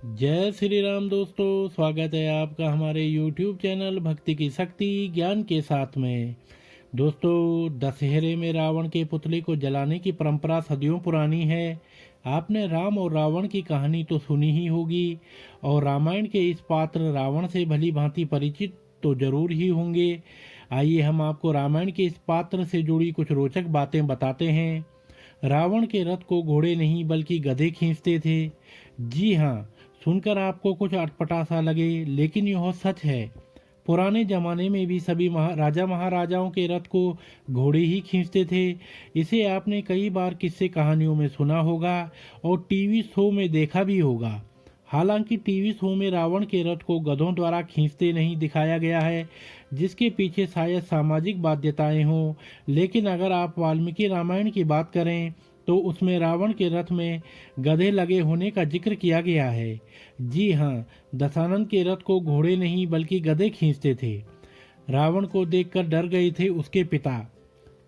जय श्री राम दोस्तों, स्वागत है आपका हमारे YouTube चैनल भक्ति की शक्ति ज्ञान के साथ में। दोस्तों, दशहरे में रावण के पुतले को जलाने की परंपरा सदियों पुरानी है। आपने राम और रावण की कहानी तो सुनी ही होगी और रामायण के इस पात्र रावण से भली भांति परिचित तो जरूर ही होंगे। आइए हम आपको रामायण के इस पात्र से जुड़ी कुछ रोचक बातें बताते हैं। रावण के रथ को घोड़े नहीं बल्कि गधे खींचते थे। जी हाँ, सुनकर आपको कुछ अटपटा सा लगे, लेकिन यह सच है। पुराने जमाने में भी सभी राजा महाराजाओं के रथ को घोड़े ही खींचते थे। इसे आपने कई बार किस्से कहानियों में सुना होगा और टीवी शो में देखा भी होगा। हालांकि टीवी शो में रावण के रथ को गधों द्वारा खींचते नहीं दिखाया गया है, जिसके पीछे शायद सामाजिक बाध्यताएं हों। लेकिन अगर आप वाल्मीकि रामायण की बात करें तो उसमें रावण के रथ में गधे लगे होने का जिक्र किया गया है। जी हाँ, दशानन के रथ को घोड़े नहीं बल्कि गधे खींचते थे। रावण को देखकर डर गए थे उसके पिता।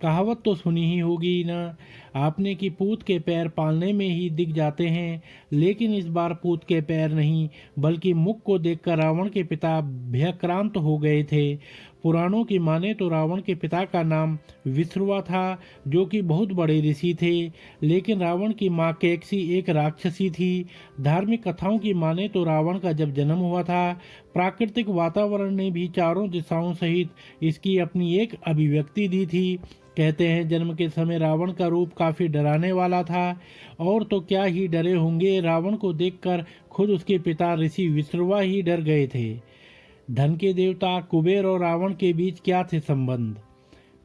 कहावत तो सुनी ही होगी ना आपने कि पूत के पैर पालने में ही दिख जाते हैं, लेकिन इस बार पूत के पैर नहीं बल्कि मुख को देखकर रावण के पिता भयक्रांत हो गए थे। पुराणों की माने तो रावण के पिता का नाम विश्रुवा था, जो कि बहुत बड़े ऋषि थे, लेकिन रावण की मां कैकसी एक राक्षसी थी। धार्मिक कथाओं की माने तो रावण का जब जन्म हुआ था, प्राकृतिक वातावरण ने भी चारों दिशाओं सहित इसकी अपनी एक अभिव्यक्ति दी थी। कहते हैं जन्म के समय रावण का रूप काफी डराने वाला था, और तो क्या ही डरे होंगे, रावण को देखकर खुद उसके पिता ऋषि विश्रुवा ही डर गए थे। धन के देवता कुबेर और रावण के बीच क्या थे संबंध?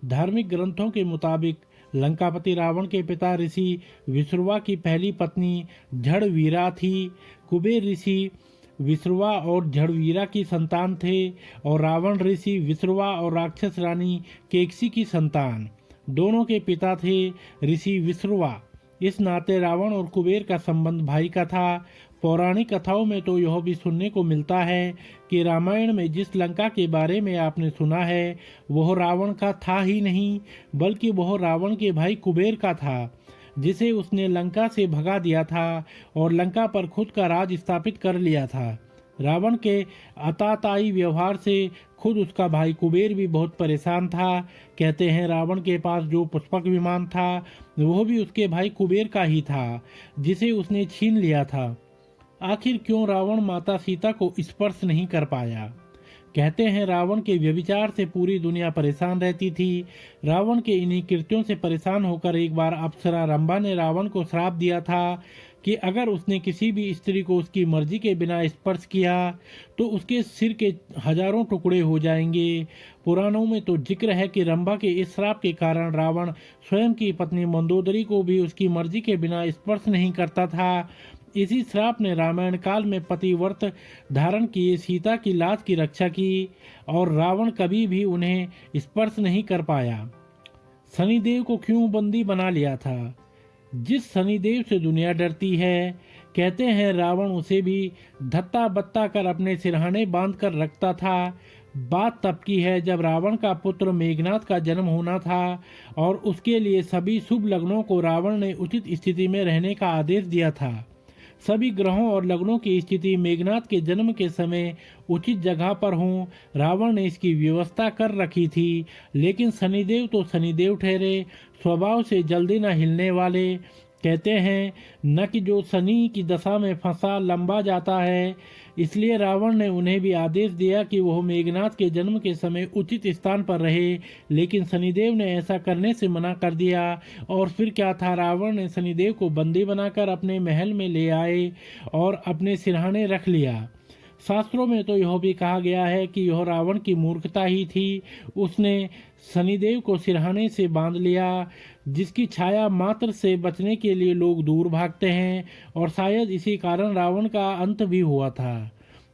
धार्मिक ग्रंथों के मुताबिक लंकापति रावण के पिता ऋषि विश्रुवा की पहली पत्नी झड़वीरा थी। कुबेर ऋषि विश्रुवा और झड़वीरा की संतान थे और रावण ऋषि विश्रुवा और राक्षस रानी केकसी की संतान। दोनों के पिता थे ऋषि विश्रुवा। इस नाते रावण और कुबेर का संबंध भाई का था। पौराणिक कथाओं में तो यह भी सुनने को मिलता है कि रामायण में जिस लंका के बारे में आपने सुना है वह रावण का था ही नहीं, बल्कि वह रावण के भाई कुबेर का था, जिसे उसने लंका से भगा दिया था और लंका पर खुद का राज स्थापित कर लिया था। रावण के आताताई व्यवहार से खुद उसका भाई कुबेर भी बहुत परेशान था। कहते हैं रावण के पास जो पुष्पक विमान था वह भी उसके भाई कुबेर का ही था, जिसे उसने छीन लिया था। आखिर क्यों रावण माता सीता को स्पर्श नहीं कर पाया? कहते हैं रावण के व्यभिचार से पूरी दुनिया परेशान रहती थी। रावण के इन्हीं कृत्यों से परेशान होकर एक बार अप्सरा रंभा ने रावण को श्राप दिया था कि अगर उसने किसी भी स्त्री को उसकी मर्जी के बिना स्पर्श किया तो उसके सिर के हजारों टुकड़े हो जाएंगे। पुराणों में तो जिक्र है कि रंभा के इस श्राप के कारण रावण स्वयं की पत्नी मंदोदरी को भी उसकी मर्जी के बिना स्पर्श नहीं करता था। इसी श्राप ने रामायण काल में पतिव्रत धारण किए सीता की लाज की रक्षा की और रावण कभी भी उन्हें स्पर्श नहीं कर पाया। शनिदेव को क्यों बंदी बना लिया था? जिस शनिदेव से दुनिया डरती है, कहते हैं रावण उसे भी धत्ता बत्ता कर अपने सिरहाने बांध कर रखता था। बात तब की है जब रावण का पुत्र मेघनाथ का जन्म होना था और उसके लिए सभी शुभ लग्नों को रावण ने उचित स्थिति में रहने का आदेश दिया था। सभी ग्रहों और लग्नों की स्थिति मेघनाथ के जन्म के समय उचित जगह पर हों, रावण ने इसकी व्यवस्था कर रखी थी। लेकिन शनिदेव तो शनिदेव ठहरे, स्वभाव से जल्दी न हिलने वाले। कहते हैं न कि जो शनि की दशा में फंसा लंबा जाता है, इसलिए रावण ने उन्हें भी आदेश दिया कि वह मेघनाथ के जन्म के समय उचित स्थान पर रहे। लेकिन शनिदेव ने ऐसा करने से मना कर दिया और फिर क्या था, रावण ने शनिदेव को बंदी बनाकर अपने महल में ले आए और अपने सिरहाने रख लिया। शास्त्रों में तो यह भी कहा गया है कि यह रावण की मूर्खता ही थी। उसने शनिदेव को सिरहाने से बांध लिया, जिसकी छाया मात्र से बचने के लिए लोग दूर भागते हैं, और शायद इसी कारण रावण का अंत भी हुआ था।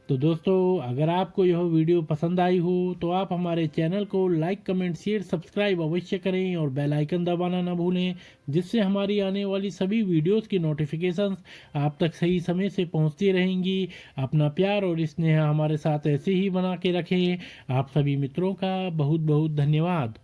तो दोस्तों, अगर आपको यह वीडियो पसंद आई हो तो आप हमारे चैनल को लाइक, कमेंट, शेयर, सब्सक्राइब अवश्य करें और बेल आइकन दबाना न भूलें, जिससे हमारी आने वाली सभी वीडियोस की नोटिफिकेशंस आप तक सही समय से पहुंचती रहेंगी। अपना प्यार और स्नेह हमारे साथ ऐसे ही बना के रखें। आप सभी मित्रों का बहुत बहुत धन्यवाद।